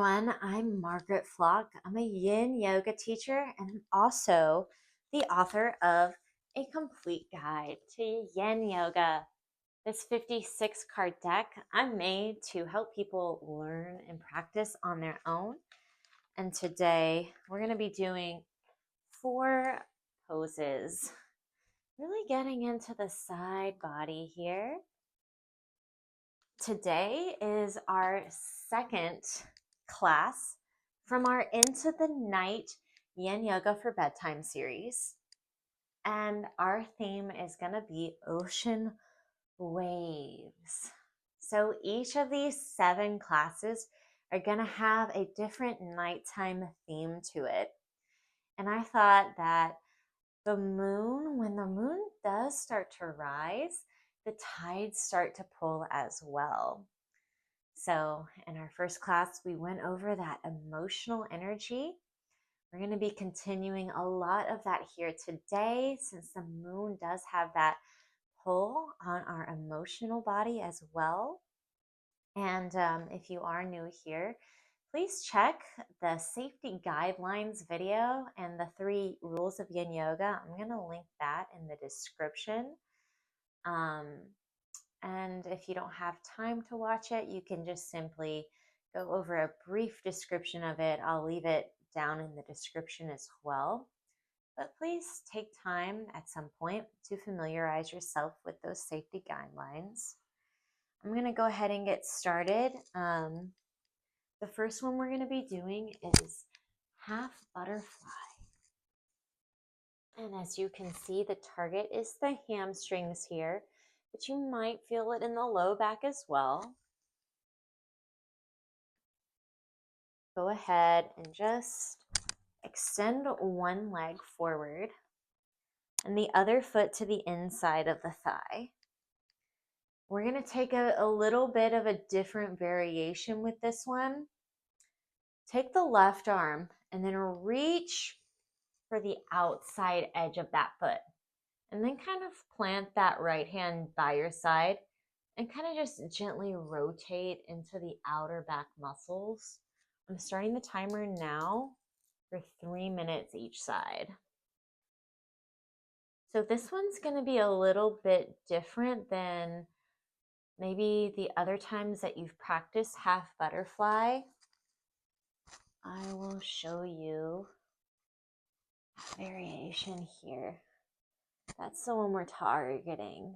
Everyone, I'm Margaret Flock. I'm a Yin Yoga teacher and I'm also the author of A Complete Guide to Yin Yoga. This 56 card deck I made to help people learn and practice on their own. And today we're going to be doing 4 poses, really getting into the side body here. Today is our second class from our Into the Night Yin Yoga for Bedtime series. And our theme is going to be ocean waves. So each of these 7 classes are going to have a different nighttime theme to it. And I thought that when the moon does start to rise, the tides start to pull as well. So in our first class, we went over that emotional energy. We're going to be continuing a lot of that here today, since the moon does have that pull on our emotional body as well. And if you are new here, please check the safety guidelines video and the 3 rules of Yin Yoga. I'm going to link that in the description. And if you don't have time to watch it, you can just simply go over a brief description of it. I'll leave it down in the description as well. But please take time at some point to familiarize yourself with those safety guidelines. I'm going to go ahead and get started. The first one we're going to be doing is half butterfly. And as you can see, the target is the hamstrings here, but you might feel it in the low back as well. Go ahead and just extend one leg forward and the other foot to the inside of the thigh. We're going to take a little bit of a different variation with this one. Take the left arm and then reach for the outside edge of that foot. And then kind of plant that right hand by your side and kind of just gently rotate into the outer back muscles. I'm starting the timer now for 3 minutes each side. So this one's going to be a little bit different than maybe the other times that you've practiced half butterfly. I will show you a variation here. That's the one we're targeting.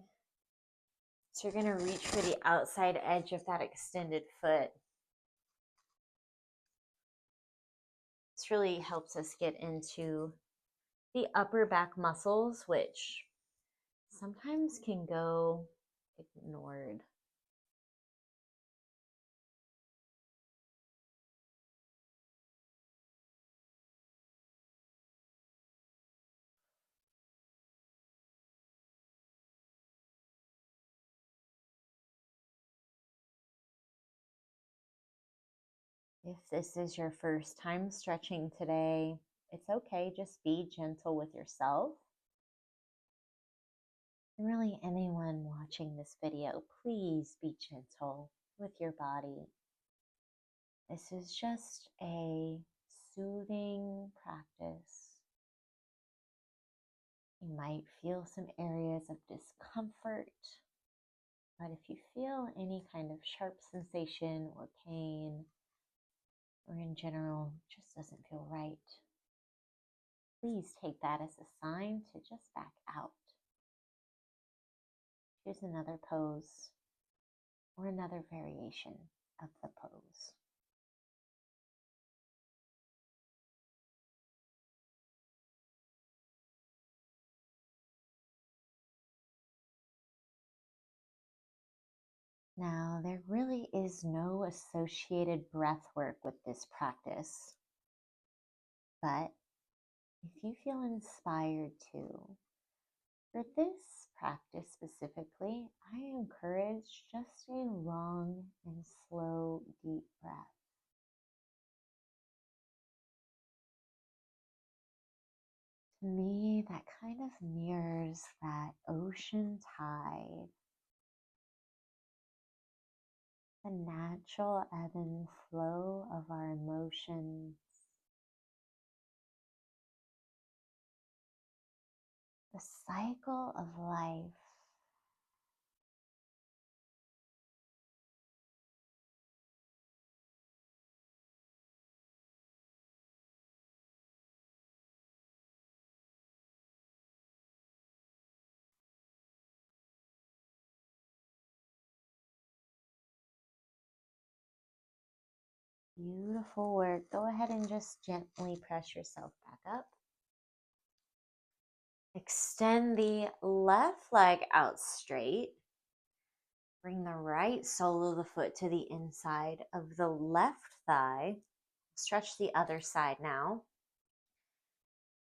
So you're going to reach for the outside edge of that extended foot. This really helps us get into the upper back muscles, which sometimes can go ignored. If this is your first time stretching today, it's okay. Just be gentle with yourself. And really, anyone watching this video, please be gentle with your body. This is just a soothing practice. You might feel some areas of discomfort, but if you feel any kind of sharp sensation or pain, or in general just doesn't feel right, please take that as a sign to just back out. Here's another pose or another variation of the pose. Now, there really is no associated breath work with this practice, but if you feel inspired to, for this practice specifically, I encourage just a long and slow, deep breath. To me, that kind of mirrors that ocean tide. the natural ebb and flow of our emotions, the cycle of life. Beautiful work. Go ahead and just gently press yourself back up. Extend the left leg out straight. Bring the right sole of the foot to the inside of the left thigh. Stretch the other side now.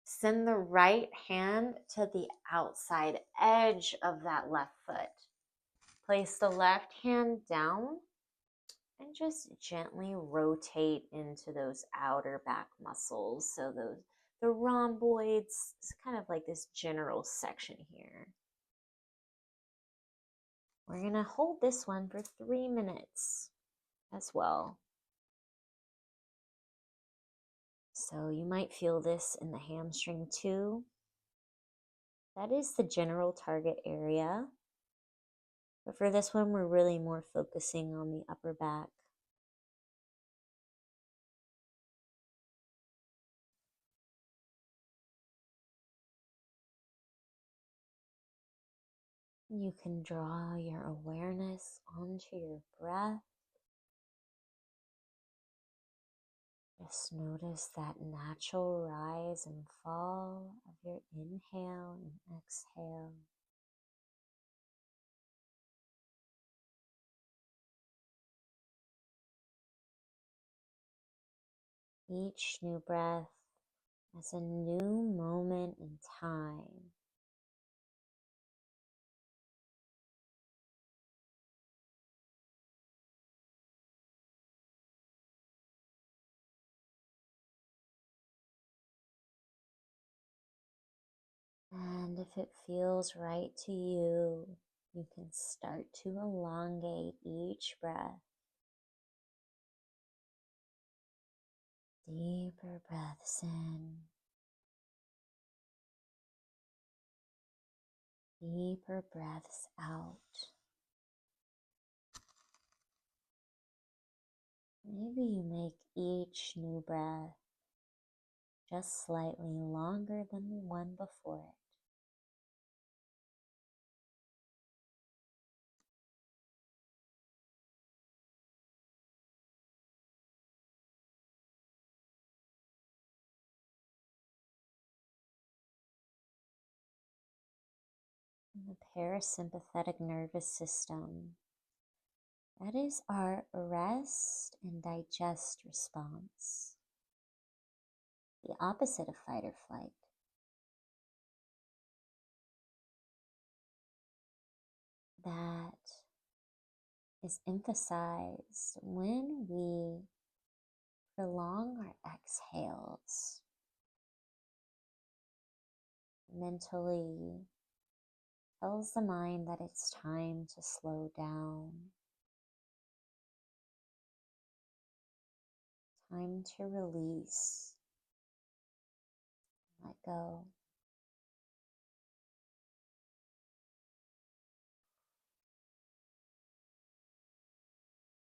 Send the right hand to the outside edge of that left foot. Place the left hand down and just gently rotate into those outer back muscles. So the rhomboids, it's kind of like this general section here. We're gonna hold this one for 3 minutes as well. So you might feel this in the hamstring too. That is the general target area. But for this one, we're really more focusing on the upper back. You can draw your awareness onto your breath. Just notice that natural rise and fall of your inhale and exhale. Each new breath as a new moment in time. And if it feels right to you, you can start to elongate each breath. Deeper breaths in, deeper breaths out. Maybe you make each new breath just slightly longer than the one before it. And the parasympathetic nervous system, that is our rest and digest response, the opposite of fight or flight. That is emphasized when we prolong our exhales. Mentally tells the mind that it's time to slow down, time to release, let go.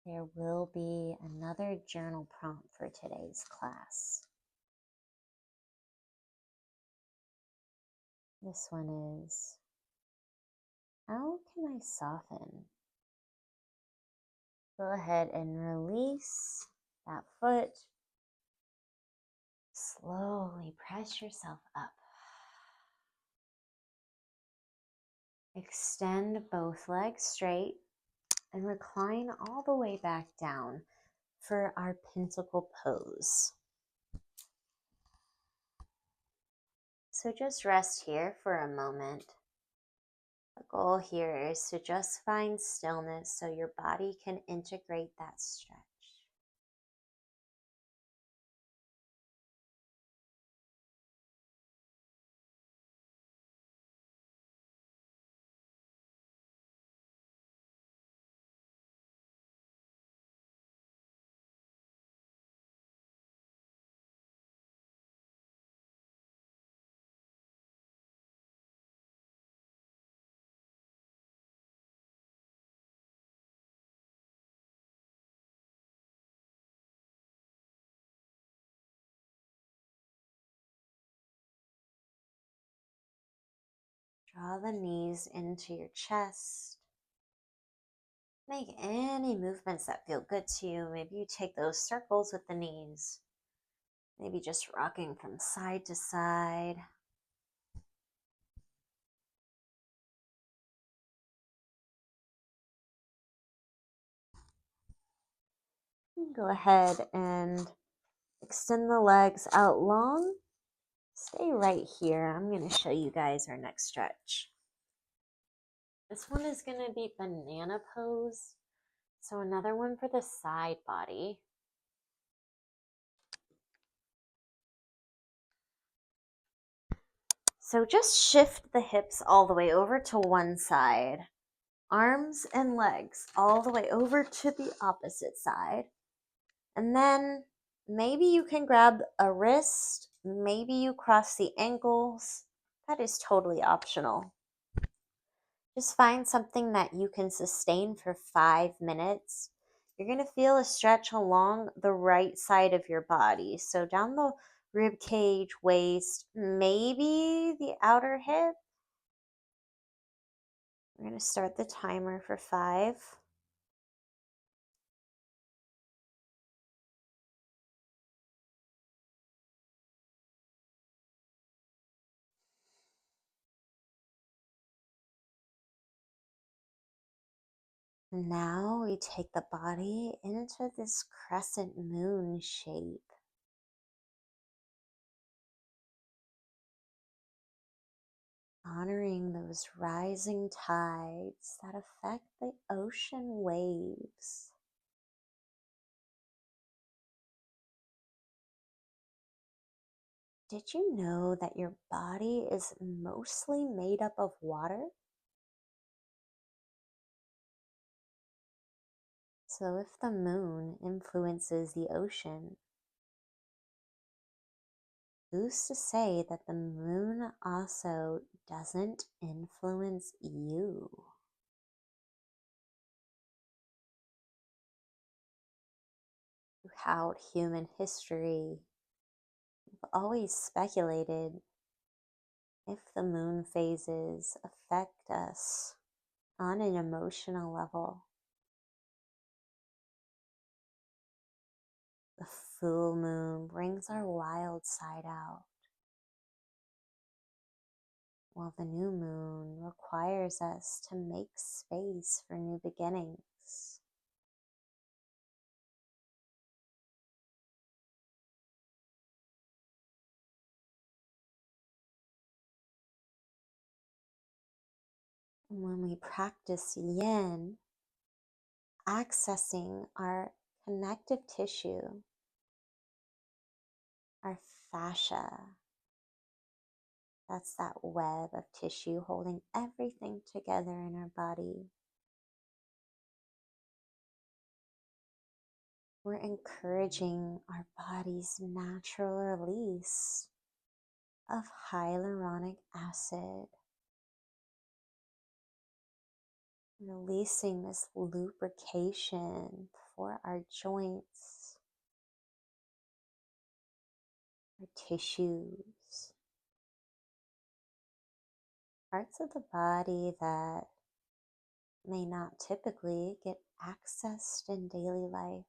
There will be another journal prompt for today's class. This one is, how can I soften? Go ahead and release that foot. Slowly press yourself up. Extend both legs straight and recline all the way back down for our pentacle pose. So just rest here for a moment. The goal here is to just find stillness so your body can integrate that stretch. Draw the knees into your chest. Make any movements that feel good to you. Maybe you take those circles with the knees. Maybe just rocking from side to side. Go ahead and extend the legs out long. Stay right here. I'm going to show you guys our next stretch. This one is going to be banana pose. So another one for the side body. So just shift the hips all the way over to one side. Arms and legs all the way over to the opposite side. And then maybe you can grab a wrist. Maybe you cross the ankles. That is totally optional. Just find something that you can sustain for 5 minutes. You're going to feel a stretch along the right side of your body. So down the rib cage, waist, maybe the outer hip. We're going to start the timer for 5. Now we take the body into this crescent moon shape. Honoring those rising tides that affect the ocean waves. Did you know that your body is mostly made up of water? So if the moon influences the ocean, who's to say that the moon also doesn't influence you? Throughout human history, we've always speculated if the moon phases affect us on an emotional level. The full moon brings our wild side out, while the new moon requires us to make space for new beginnings. And when we practice yin, accessing our connective tissue, our fascia, that's that web of tissue holding everything together in our body. We're encouraging our body's natural release of hyaluronic acid, releasing this lubrication for our joints, our tissues, parts of the body that may not typically get accessed in daily life.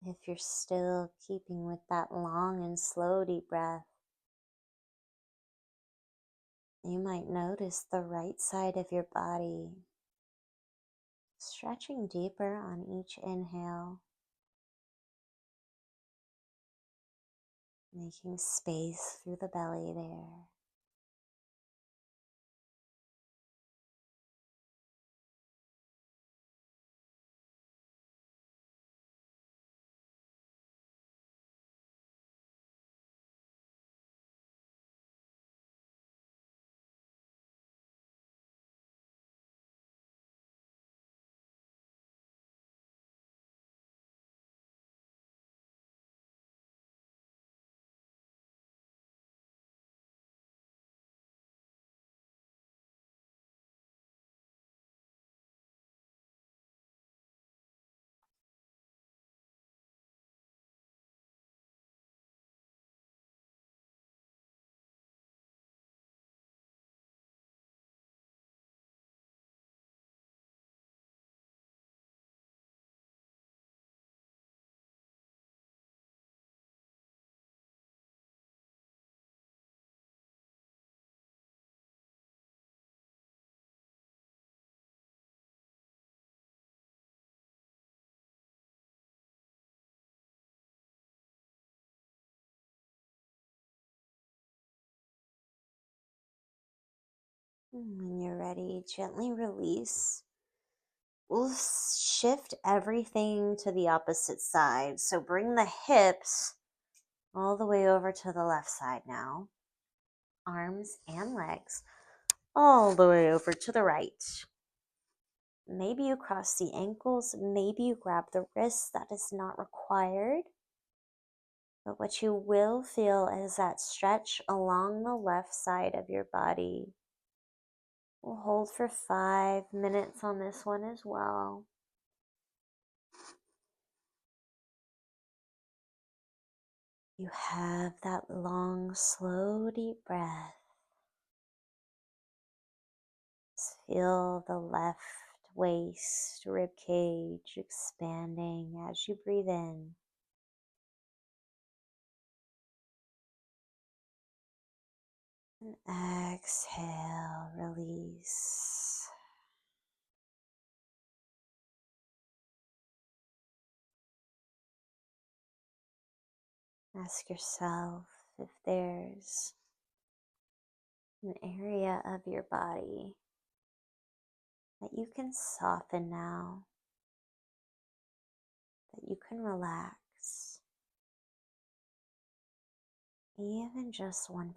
If you're still keeping with that long and slow deep breath, you might notice the right side of your body stretching deeper on each inhale, making space through the belly there. When you're ready, gently release. We'll shift everything to the opposite side. So bring the hips all the way over to the left side now. Arms and legs all the way over to the right. Maybe you cross the ankles, maybe you grab the wrists. That is not required. But what you will feel is that stretch along the left side of your body. We'll hold for 5 minutes on this one as well. You have that long, slow, deep breath. Just feel the left waist, rib cage expanding as you breathe in. And exhale, release. Ask yourself if there's an area of your body that you can soften now, that you can relax, even just 1%.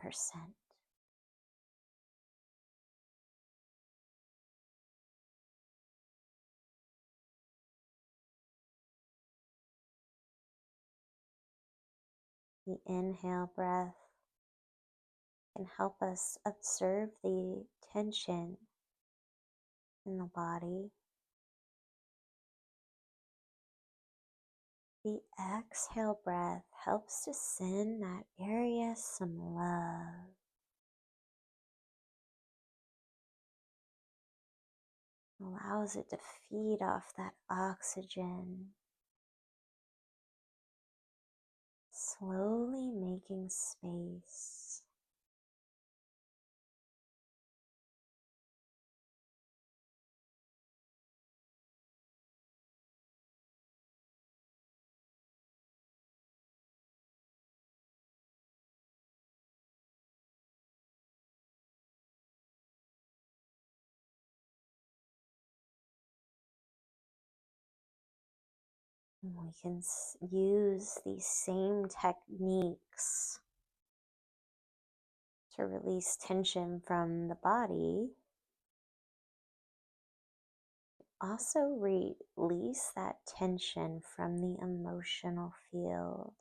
The inhale breath can help us observe the tension in the body. The exhale breath helps to send that area some love. Allows it to feed off that oxygen. Slowly making space. We can use these same techniques to release tension from the body. Also release that tension from the emotional field.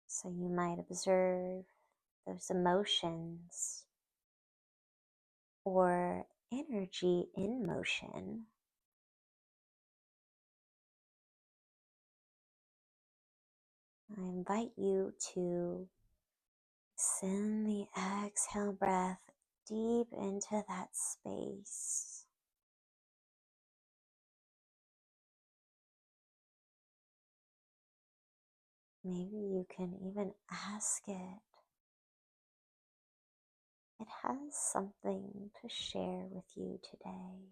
So you might observe those emotions or energy in motion. I invite you to send the exhale breath deep into that space. Maybe you can even ask it. It has something to share with you today.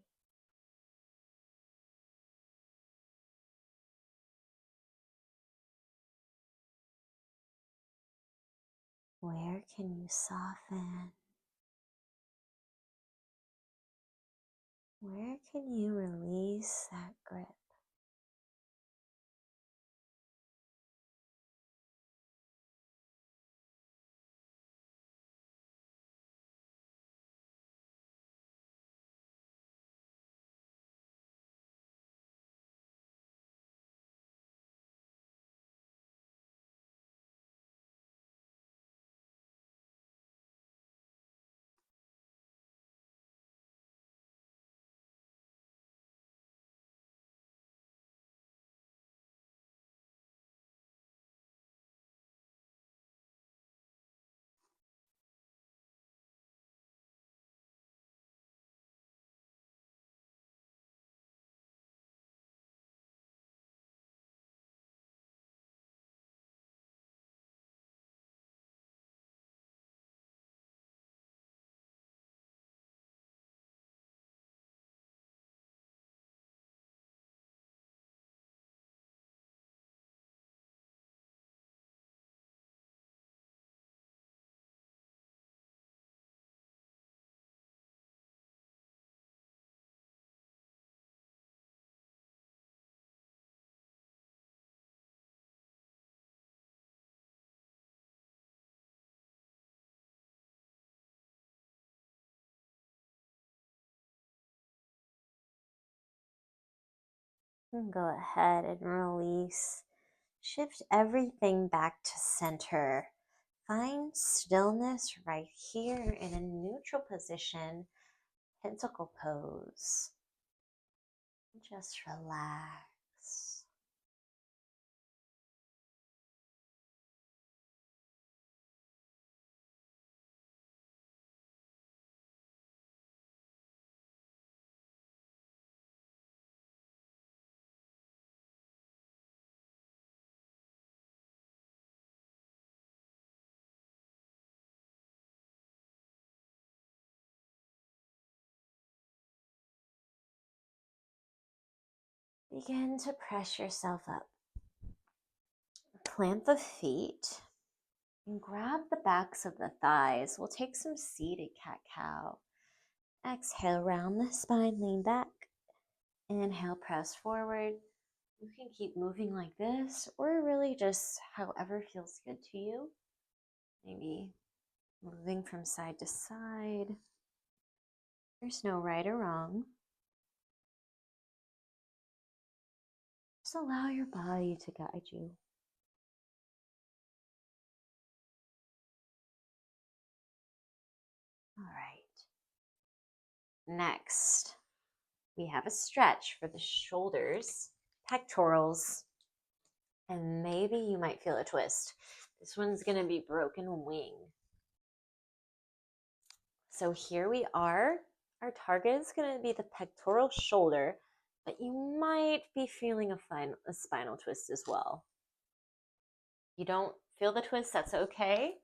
Where can you soften? Where can you release that grip? can go ahead and release. Shift everything back to center. Find stillness right here in a neutral position, pentacle pose. Just relax. Begin to press yourself up. Plant the feet and grab the backs of the thighs. We'll take some seated cat-cow. Exhale, round the spine, lean back. Inhale, press forward. You can keep moving like this, or really just however feels good to you. Maybe moving from side to side. There's no right or wrong. Just allow your body to guide you. All right. Next, we have a stretch for the shoulders, pectorals, and maybe you might feel a twist. This one's going to be broken wing. So here we are. Our target is going to be the pectoral shoulder, but you might be feeling a spinal twist as well. You don't feel the twist, that's okay.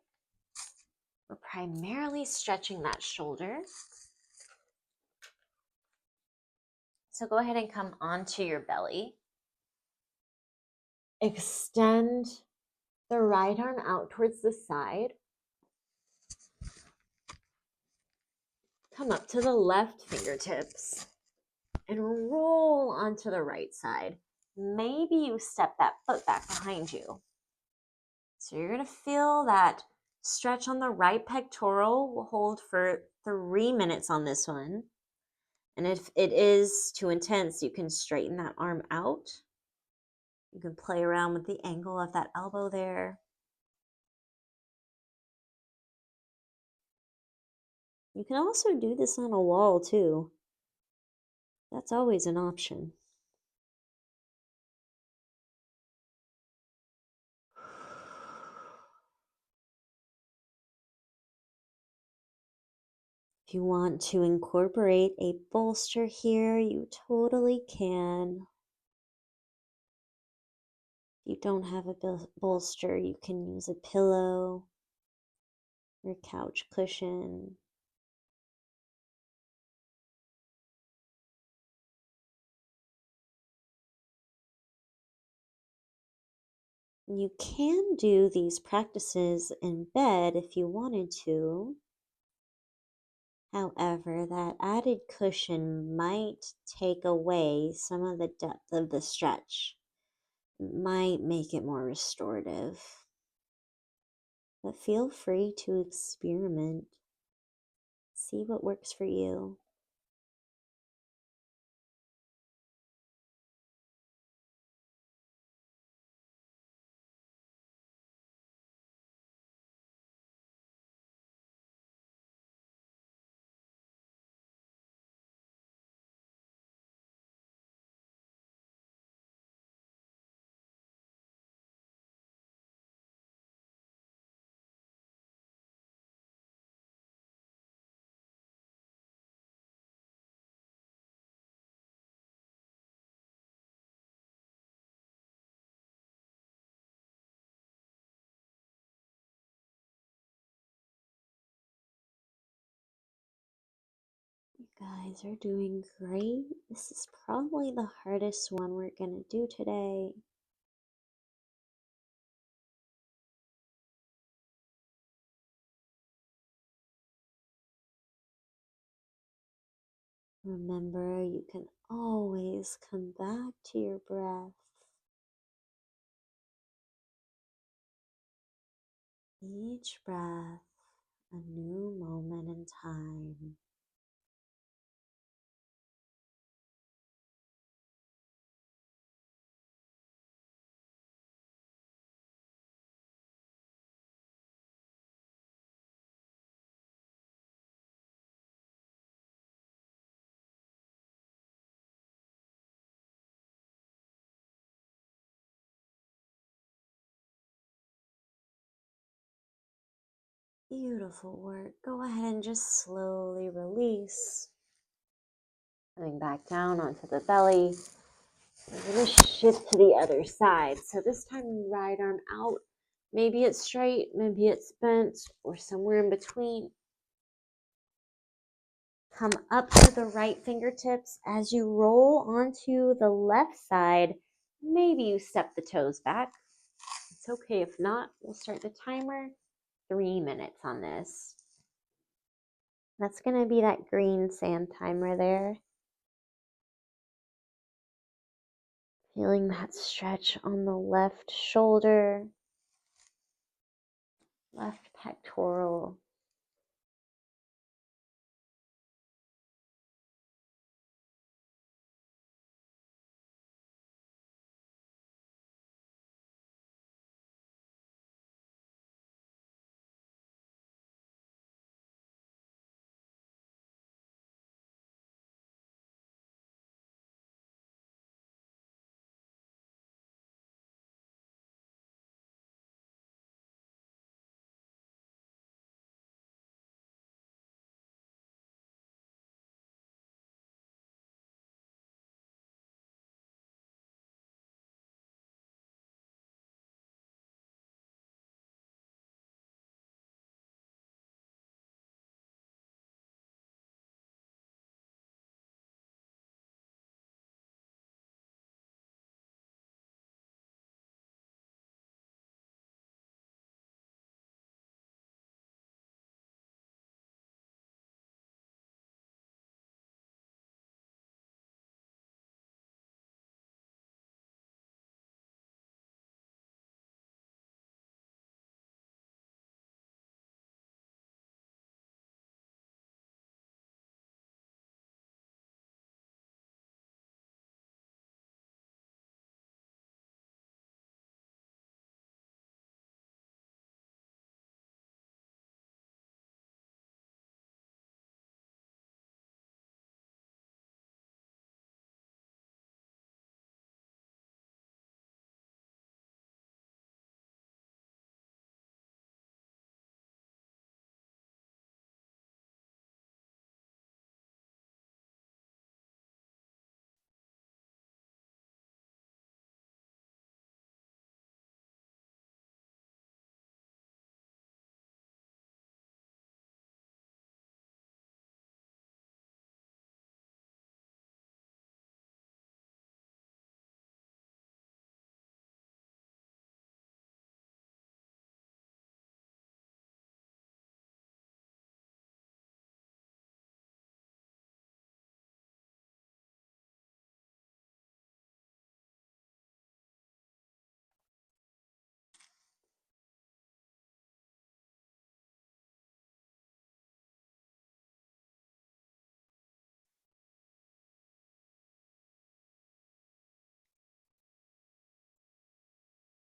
We're primarily stretching that shoulder. So go ahead and come onto your belly. Extend the right arm out towards the side. Come up to the left fingertips and roll onto the right side. Maybe you step that foot back behind you. So you're going to feel that stretch on the right pectoral. We'll hold for 3 minutes on this one. And if it is too intense, you can straighten that arm out. You can play around with the angle of that elbow there. You can also do this on a wall too. That's always an option. If you want to incorporate a bolster here, you totally can. If you don't have a bolster, you can use a pillow or couch cushion. You can do these practices in bed if you wanted to. However, that added cushion might take away some of the depth of the stretch. It might make it more restorative. But feel free to experiment. See what works for you. You guys are doing great. This is probably the hardest one we're going to do today. Remember, you can always come back to your breath. Each breath, a new moment in time. Beautiful work. Go ahead and just slowly release. Coming back down onto the belly. We're going to shift to the other side. So this time, right arm out. Maybe it's straight, maybe it's bent, or somewhere in between. Come up to the right fingertips. As you roll onto the left side, maybe you step the toes back. It's okay if not. We'll start the timer. 3 minutes on this. That's going to be that green sand timer there. Feeling that stretch on the left shoulder, left pectoral.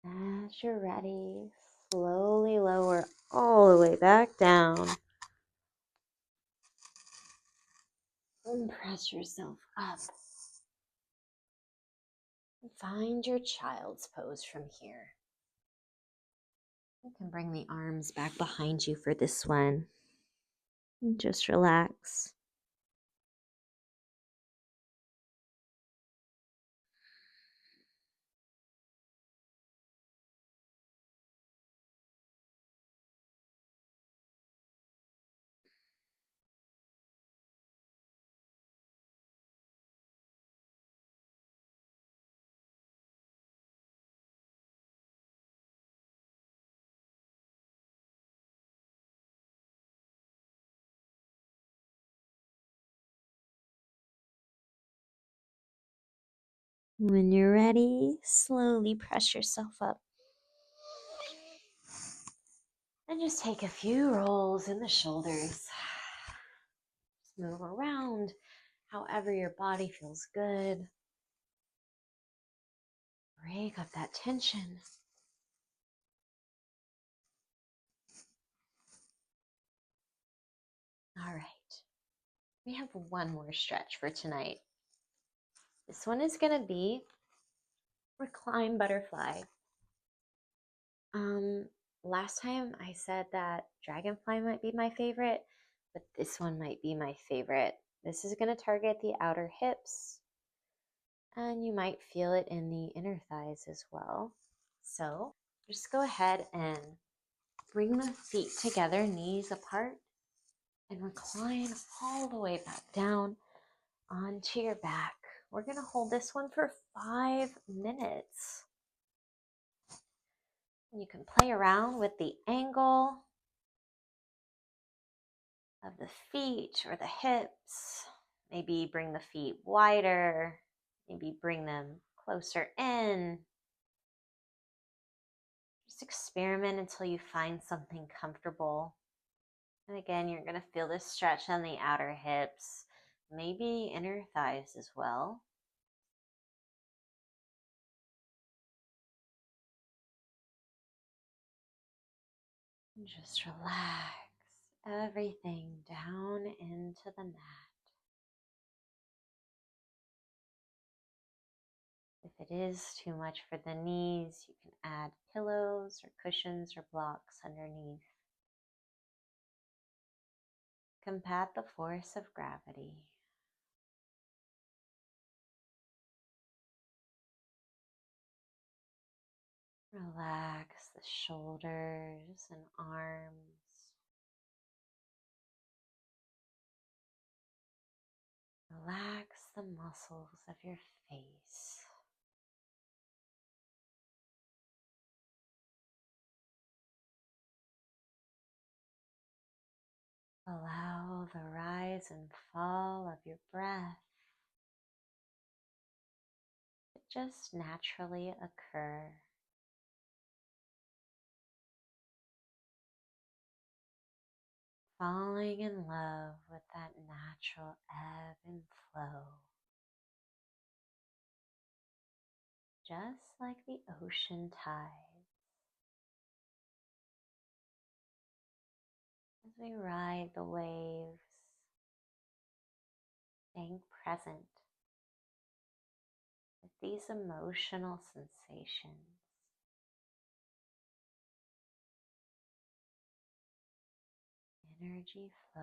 As you're ready, slowly lower all the way back down. And press yourself up. Find your child's pose from here. You can bring the arms back behind you for this one. And just relax. When you're ready, slowly press yourself up. And just take a few rolls in the shoulders. Just move around however your body feels good. Break up that tension. All right. We have one more stretch for tonight. This one is going to be recline butterfly. Last time I said that dragonfly might be my favorite, but this one might be my favorite. This is going to target the outer hips, and you might feel it in the inner thighs as well. So just go ahead and bring the feet together, knees apart, and recline all the way back down onto your back. We're going to hold this one for 5 minutes. You can play around with the angle of the feet or the hips. Maybe bring the feet wider. Maybe bring them closer in. Just experiment until you find something comfortable. And again, you're going to feel this stretch on the outer hips, maybe inner thighs as well. And just relax everything down into the mat. If it is too much for the knees, you can add pillows or cushions or blocks underneath. Combat the force of gravity. Relax the shoulders and arms. Relax the muscles of your face. Allow the rise and fall of your breath to just naturally occur. Falling in love with that natural ebb and flow. Just like the ocean tides. As we ride the waves, staying present with these emotional sensations. Energy flows.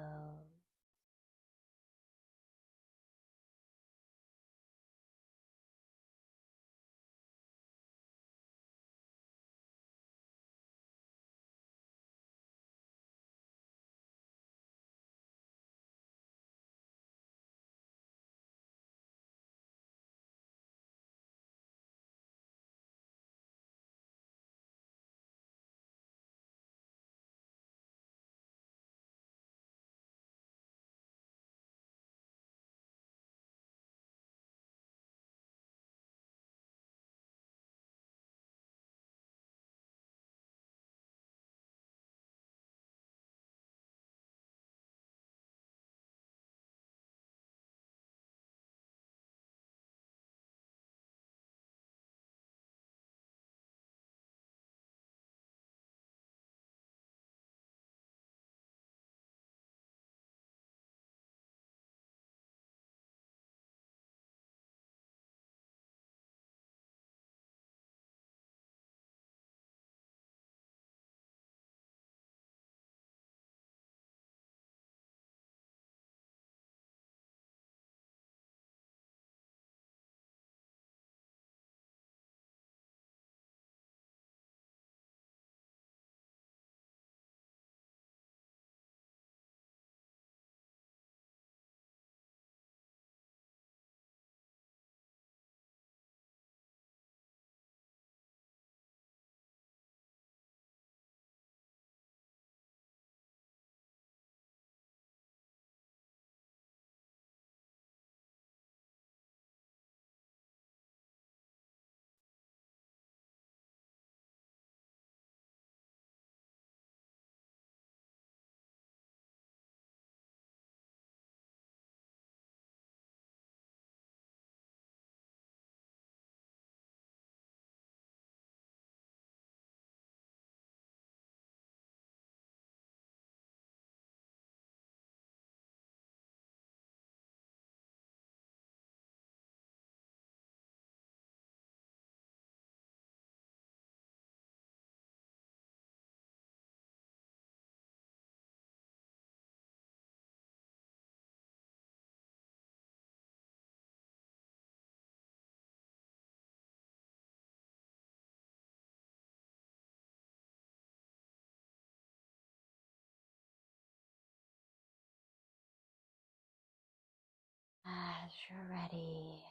As you're ready,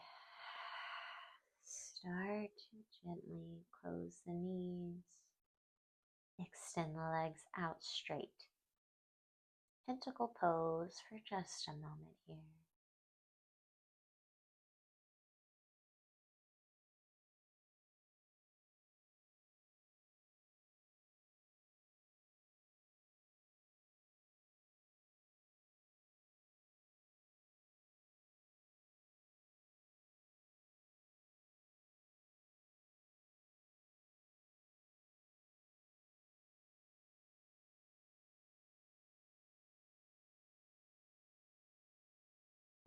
start to gently close the knees, extend the legs out straight. Pentacle pose for just a moment here.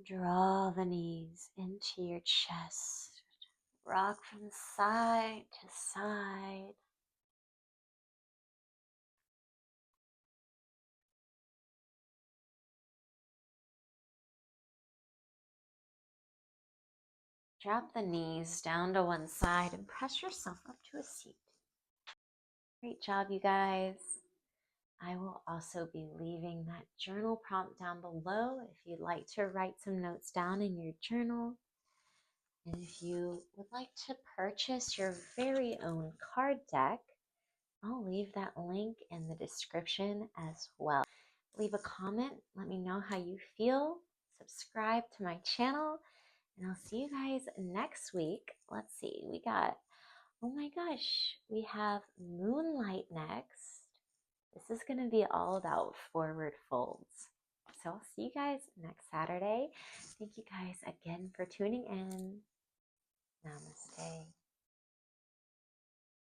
Draw the knees into your chest. Rock from side to side. Drop the knees down to one side and press yourself up to a seat. Great job, you guys. I will also be leaving that journal prompt down below if you'd like to write some notes down in your journal. And if you would like to purchase your very own card deck, I'll leave that link in the description as well. Leave a comment, let me know how you feel, subscribe to my channel, and I'll see you guys next week. Let's see, oh my gosh, we have Moonlight next. This is going to be all about forward folds. So I'll see you guys next Saturday. Thank you guys again for tuning in. Namaste.